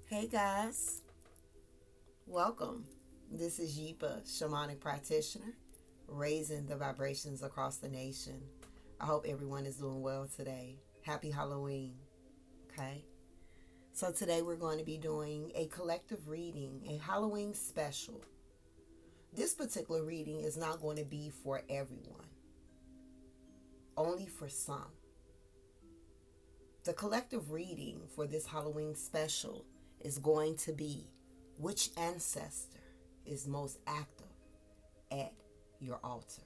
Hey guys, welcome. This is Yepa Shamanic Practitioner, raising the vibrations across the nation. I hope everyone is doing well today. Happy Halloween. Okay, so today we're going to be doing a collective reading, a Halloween special. This particular reading is not going to be for everyone, only for some. The collective reading for this Halloween special is going to be which ancestor is most active at your altar.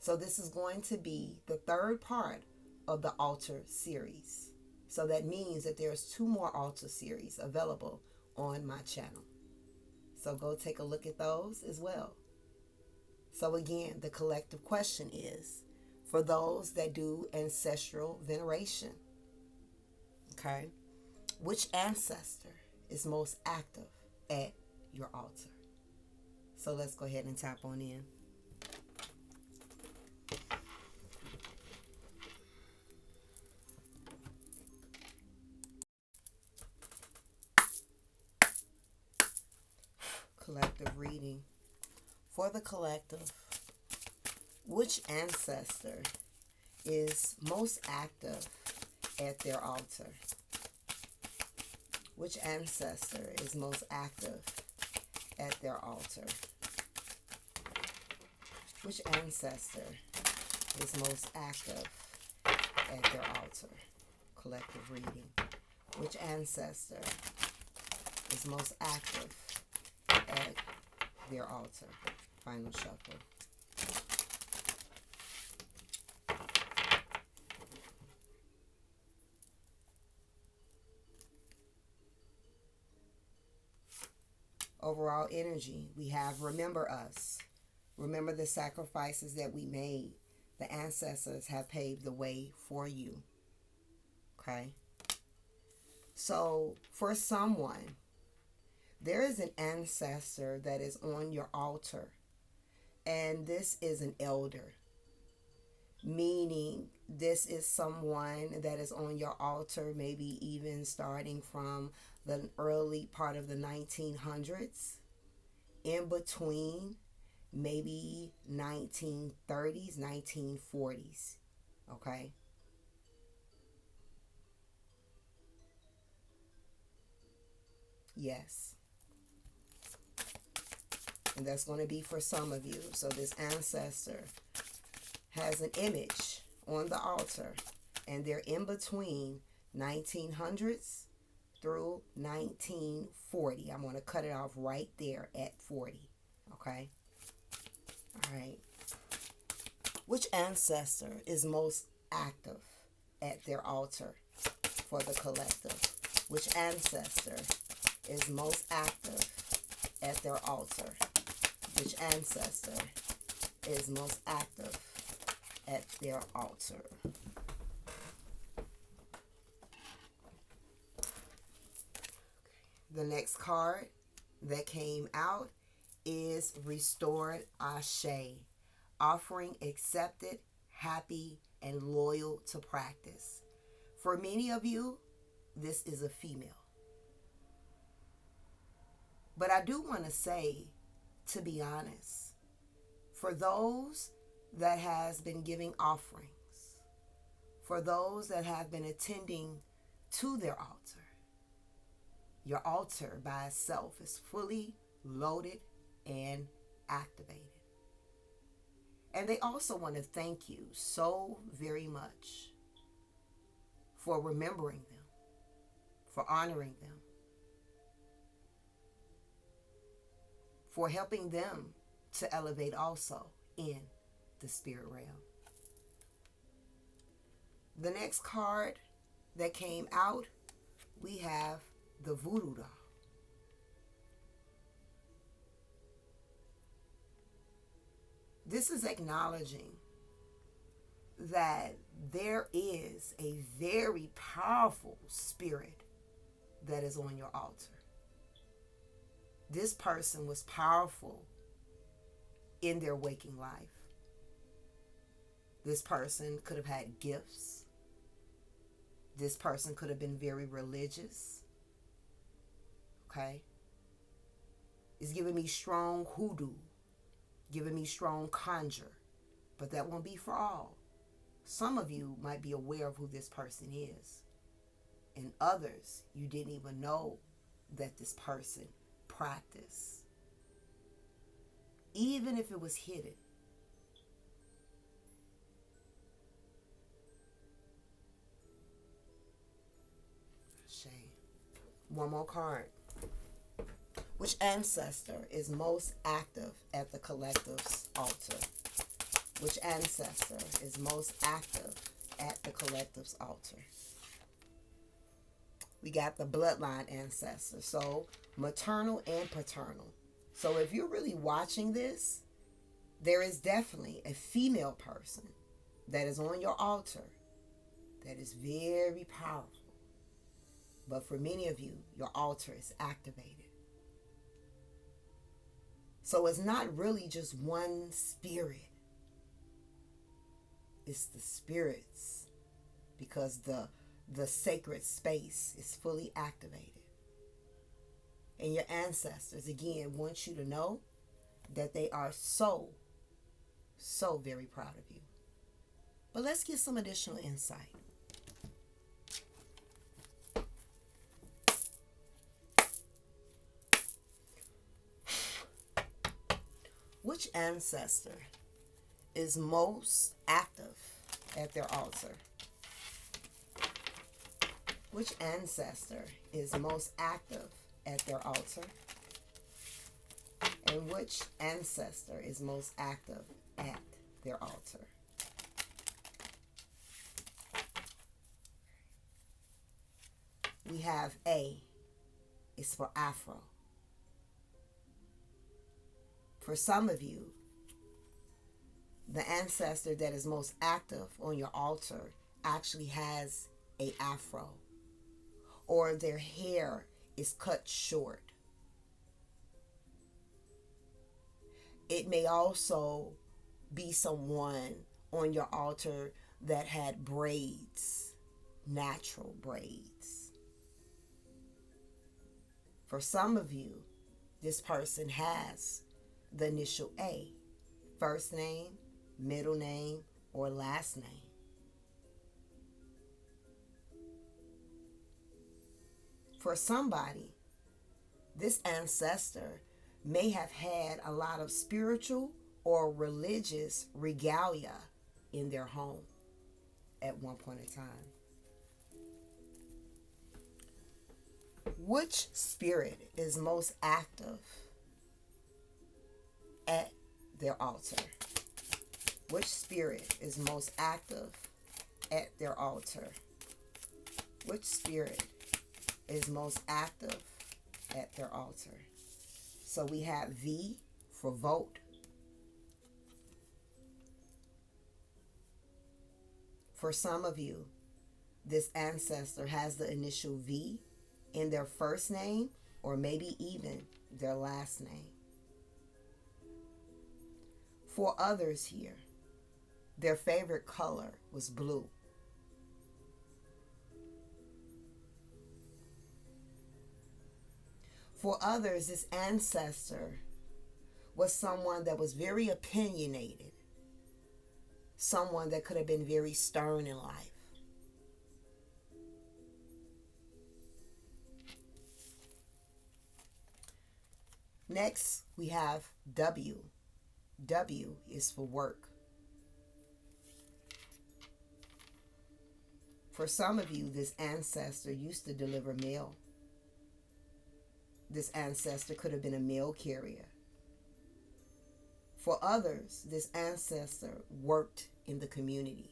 So this is going to be the third part of the altar series. So that means that there's 2 more altar series available on my channel. So go take a look at those as well. So again, the collective question is for those that do ancestral veneration. Okay? Which ancestor is most active at your altar? So let's go ahead and tap on in. Collective reading. For the collective, which ancestor is most active at their altar? Which ancestor is most active at their altar? Which ancestor is most active at their altar? Collective reading. Which ancestor is most active at their altar? Final shuffle. Overall energy, we have remember us. Remember the sacrifices that we made. The ancestors have paved the way for you. Okay? So, for someone, there is an ancestor that is on your altar. And this is an elder. Meaning, this is someone that is on your altar, maybe even starting from the early part of the 1900s, in between maybe 1930s, 1940s. Okay? Yes. And that's going to be for some of you. So this ancestor has an image on the altar, and they're in between 1900s through 1940. I'm going to cut it off right there at 40. Okay? All right. Which ancestor is most active at their altar for the collective? Which ancestor is most active at their altar? Which ancestor is most active at their altar? The next card that came out is Restored Ashe, offering accepted, happy, and loyal to practice. For many of you, this is a female. But I do want to say, to be honest, for those that has been giving offerings, for those that have been attending to their altar, your altar by itself is fully loaded and activated. And they also want to thank you so very much for remembering them, for honoring them, for helping them to elevate also in the spirit realm. The next card that came out, we have the Voodoo Doll. This is acknowledging that there is a very powerful spirit that is on your altar. This person was powerful in their waking life. This person could have had gifts. This person could have been very religious. okay? It's giving me strong hoodoo, giving me strong conjure, but that won't be for all. Some of you might be aware of who this person is, and others you didn't even know that this person practiced, even if it was hidden. Shame. One more card. Which ancestor is most active at the collective's altar? Which ancestor is most active at the collective's altar? We got the bloodline ancestor, so maternal and paternal. So if you're really watching this, there is definitely a female person that is on your altar that is very powerful. But for many of you, your altar is activated. So it's not really just one spirit. It's the spirits, because the sacred space is fully activated. And your ancestors, again, want you to know that they are so very proud of you. But let's get some additional insight. Which ancestor is most active at their altar? Which ancestor is most active at their altar? And which ancestor is most active at their altar? We have A, it's for Afro. For some of you, the ancestor that is most active on your altar actually has a afro, or their hair is cut short. It may also be someone on your altar that had braids, natural braids. For some of you, this person has the initial A, first name, middle name, or last name. For somebody, this ancestor may have had a lot of spiritual or religious regalia in their home at one point in time. Which spirit is most active at their altar? Which spirit is most active at their altar? Which spirit is most active at their altar? So we have V for vote. For some of you, this ancestor has the initial V in their first name, or maybe even their last name. For others here, their favorite color was blue. For others, this ancestor was someone that was very opinionated, someone that could have been very stern in life. Next, we have W. W is for work. For some of you, this ancestor used to deliver mail. This ancestor could have been a mail carrier. For others, this ancestor worked in the community.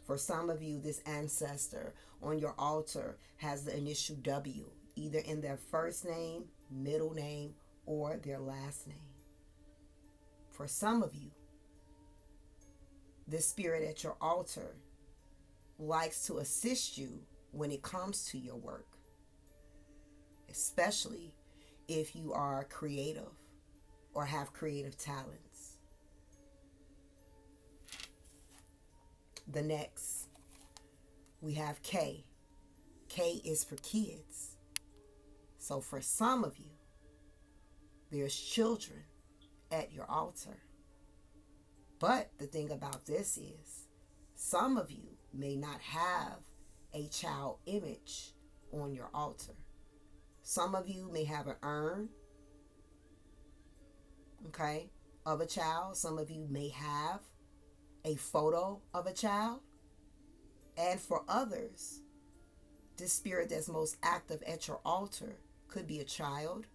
For some of you, this ancestor on your altar has the initial W, either in their first name, middle name, or their last name. For some of you, this spirit at your altar likes to assist you when it comes to your work, especially if you are creative or have creative talents. The next, we have K. K is for kids. So for some of you, there's children at your altar. But the thing about this is, some of you may not have a child image on your altar. Some of you may have an urn, okay, of a child. Some of you may have a photo of a child. And for others, this spirit that's most active at your altar could be a child,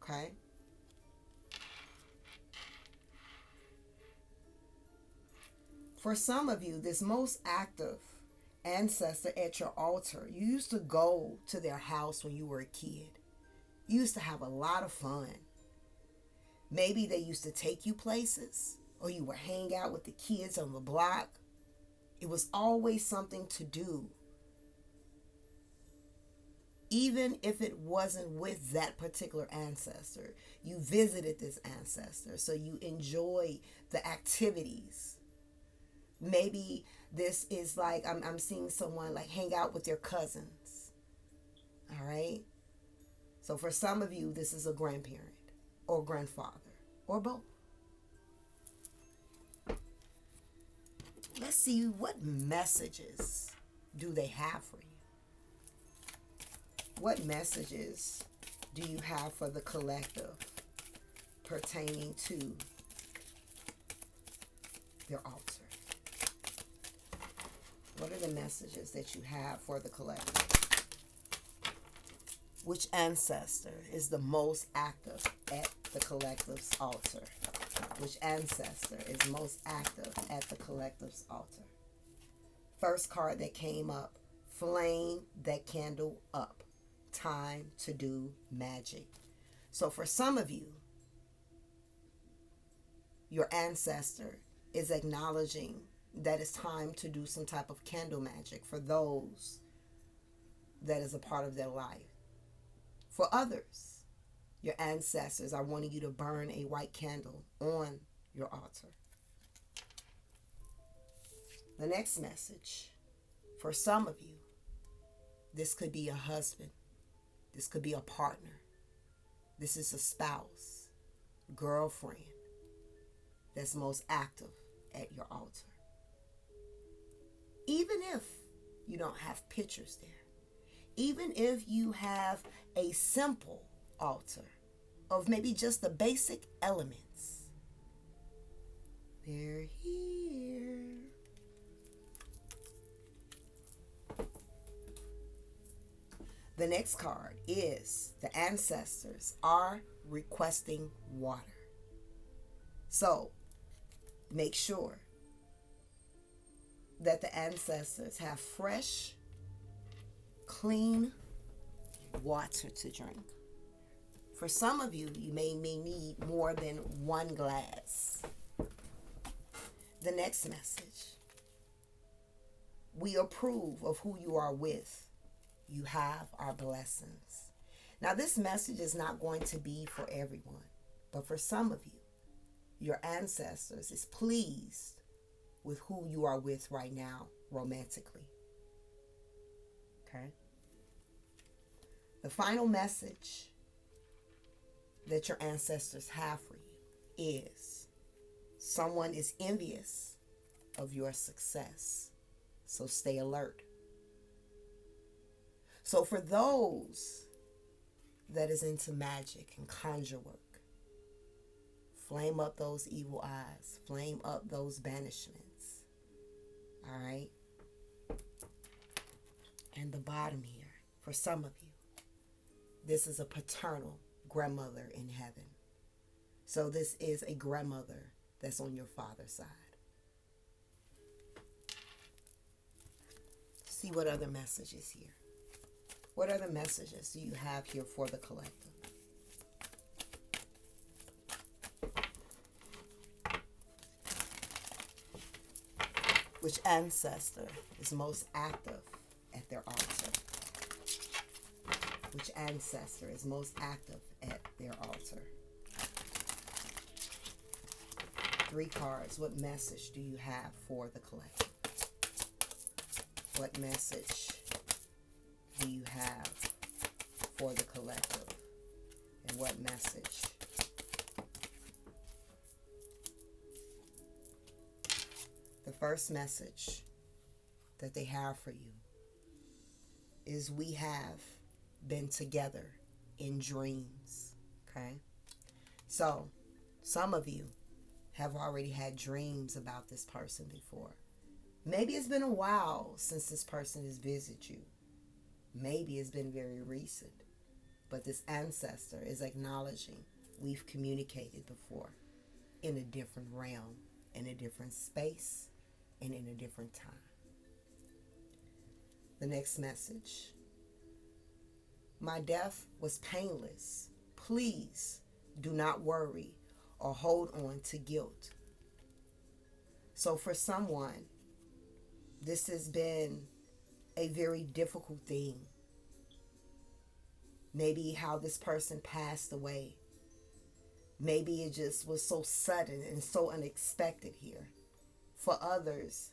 okay? For some of you, this most active ancestor at your altar, you used to go to their house when you were a kid. You used to have a lot of fun. Maybe they used to take you places, or you would hang out with the kids on the block. It was always something to do. Even if it wasn't with that particular ancestor, you visited this ancestor, so you enjoy the activities. Maybe this is like, I'm seeing someone like hang out with their cousins. All right? So for some of you, this is a grandparent or grandfather or both. Let's see, what messages do they have for you? What messages do you have for the collective pertaining to their altar? What are the messages that you have for the collective? Which ancestor is the most active at the collective's altar? Which ancestor is most active at the collective's altar? First card that came up, flame that candle up. Time to do magic. So for some of you, your ancestor is acknowledging that it's time to do some type of candle magic for those that is a part of their life. For others, your ancestors are wanting you to burn a white candle on your altar. The next message, for some of you, this could be a husband. This could be a partner. This is a spouse, girlfriend that's most active at your altar. Even if you don't have pictures there, even if you have a simple altar of maybe just the basic elements, they're here. The next card is the ancestors are requesting water. So make sure that the ancestors have fresh, clean water to drink. For some of you, you may need more than one glass. The next message, we approve of who you are with. You have our blessings. Now, this message is not going to be for everyone, but for some of you, your ancestors is pleased with who you are with right now romantically. Okay? The final message that your ancestors have for you is someone is envious of your success, so stay alert. So for those that is into magic and conjure work, flame up those evil eyes, flame up those banishments. All right? And the bottom here, for some of you, this is a paternal grandmother in heaven. So this is a grandmother that's on your father's side. See what other messages here. What other messages do you have here for the collective? Which ancestor is most active at their altar? Which ancestor is most active at their altar? 3 cards. What message do you have for the collective? What message do you have for the collective? And what message? The first message that they have for you is we have been together in dreams. Okay? So, some of you have already had dreams about this person before. Maybe it's been a while since this person has visited you. Maybe it's been very recent. But this ancestor is acknowledging we've communicated before in a different realm, in a different space, and in a different time. The next message. My death was painless. Please do not worry or hold on to guilt. So for someone, this has been a very difficult thing. Maybe how this person passed away. Maybe it just was so sudden and so unexpected here. For others,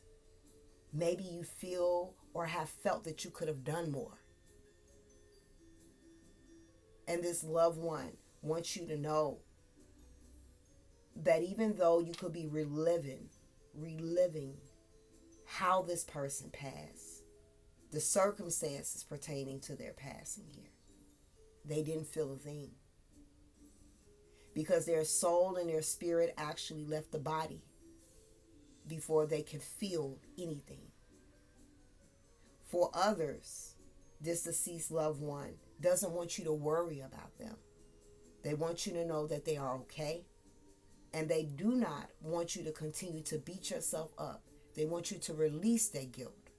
maybe you feel or have felt that you could have done more. And this loved one wants you to know that even though you could be reliving how this person passed, the circumstances pertaining to their passing here, they didn't feel a thing. Because their soul and their spirit actually left the body before they could feel anything. For others, this deceased loved one doesn't want you to worry about them. They want you to know that they are okay. And they do not want you to continue to beat yourself up. They want you to release that guilt.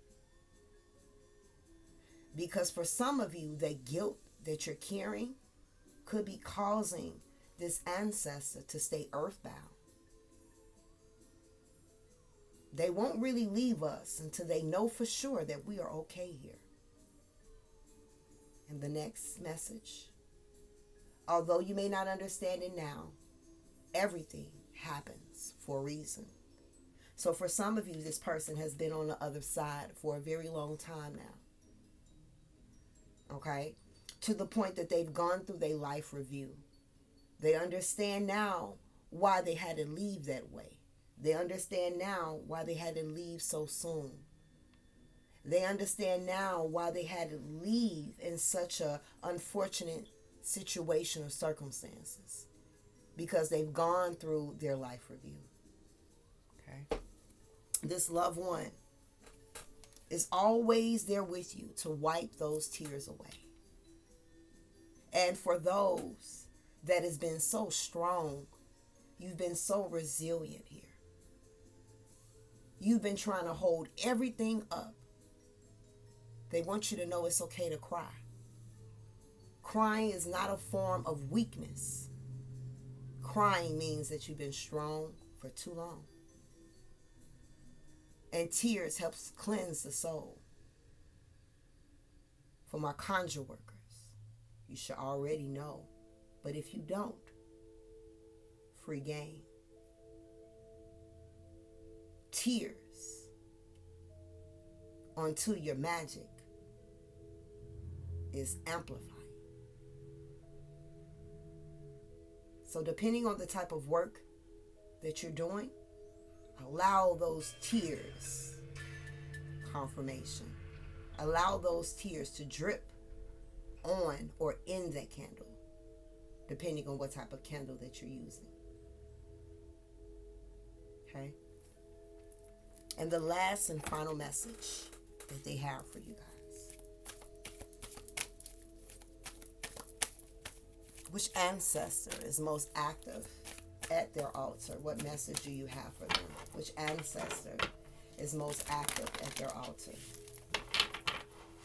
Because for some of you, that guilt that you're carrying could be causing this ancestor to stay earthbound. They won't really leave us until they know for sure that we are okay here. And the next message. Although you may not understand it now, everything happens for a reason. So for some of you, this person has been on the other side for a very long time now. Okay? To the point that they've gone through their life review. They understand now why they had to leave that way. They understand now why they had to leave so soon. They understand now why they had to leave in such an unfortunate situation or circumstances. Because they've gone through their life review. Okay? This loved one is always there with you to wipe those tears away. And for those that has been so strong, you've been so resilient here. You've been trying to hold everything up. They want you to know it's okay to cry. Crying is not a form of weakness. Crying means that you've been strong for too long. And tears helps cleanse the soul. For my conjure workers, you should already know. But if you don't, free game. Tears until your magic is amplified. So depending on the type of work that you're doing, allow those tears, confirmation, allow those tears to drip on or in that candle, depending on what type of candle that you're using. Okay? And the last and final message that they have for you guys. Which ancestor is most active at their altar? What message do you have for them? Which ancestor is most active at their altar?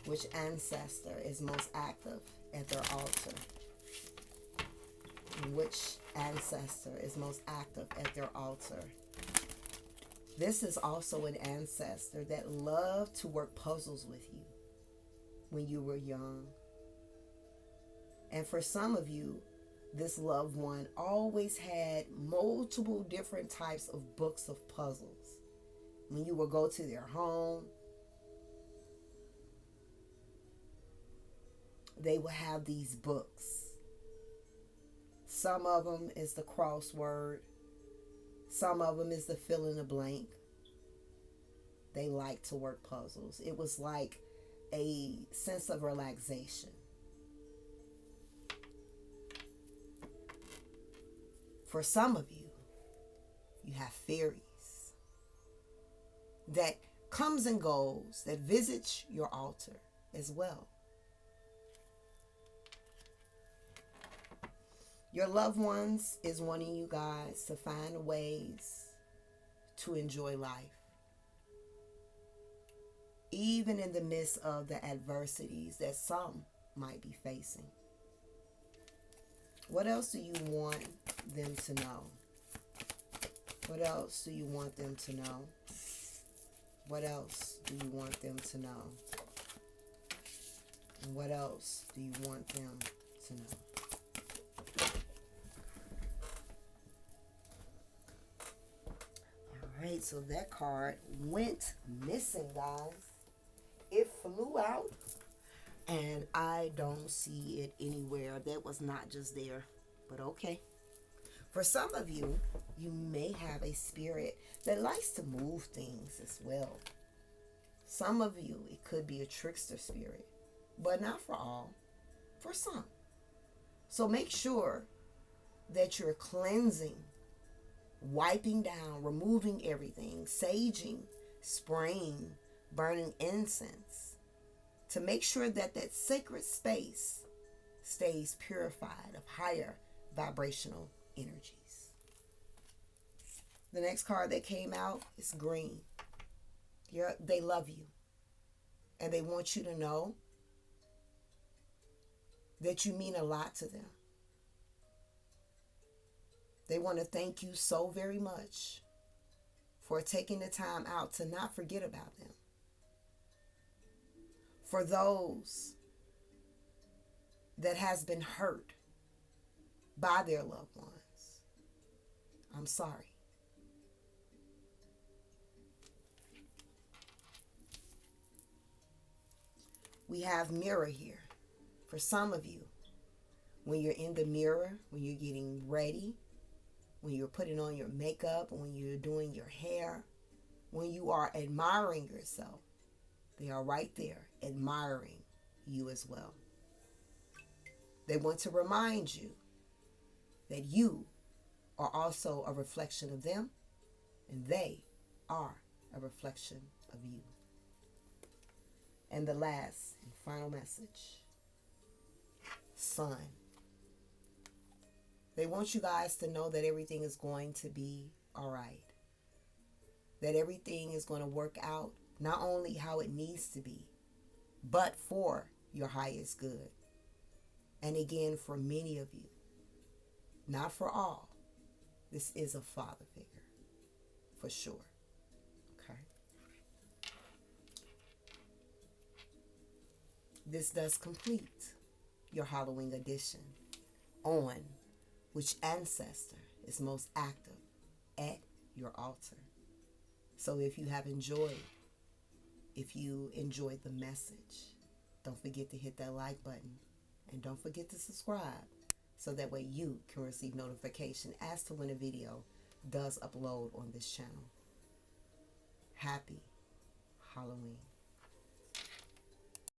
Which ancestor is most active at their altar? And which ancestor is most active at their altar? This is also an ancestor that loved to work puzzles with you when you were young. And for some of you, this loved one always had multiple different types of books of puzzles. When you would go to their home, they will have these books. Some of them is the crossword. Some of them is the fill in the blank. They like to work puzzles. It was like a sense of relaxation. For some of you, you have fairies that comes and goes, that visits your altar as well. Your loved ones is wanting you guys to find ways to enjoy life, even in the midst of the adversities that some might be facing. What else do you want them to know? What else do you want them to know? What else do you want them to know? And what else do you want them to know? Alright, so that card went missing, guys. It flew out, and I don't see it anywhere. That was not just there, but okay. For some of you, you may have a spirit that likes to move things as well. Some of you, it could be a trickster spirit, but not for all, for some. So make sure that you're cleansing, wiping down, removing everything, saging, spraying, burning incense, to make sure that that sacred space stays purified of higher vibrational energies. The next card that came out is green. They love you, and they want you to know that you mean a lot to them. They want to thank you so very much for taking the time out to not forget about them. For those that has been hurt by their loved ones, I'm sorry. We have mirror here. For some of you, when you're in the mirror, when you're getting ready, when you're putting on your makeup, when you're doing your hair, when you are admiring yourself, they are right there admiring you as well. They want to remind you that you are also a reflection of them, and they are a reflection of you. And the last and final message, Sun. They want you guys to know that everything is going to be all right. That everything is going to work out not only how it needs to be, but for your highest good. And again, for many of you, not for all, this is a father figure, for sure. Okay. This does complete your Halloween edition on which ancestor is most active at your altar. So if you enjoyed the message, don't forget to hit that like button, and don't forget to subscribe so that way you can receive notification as to when a video does upload on this channel. Happy Halloween.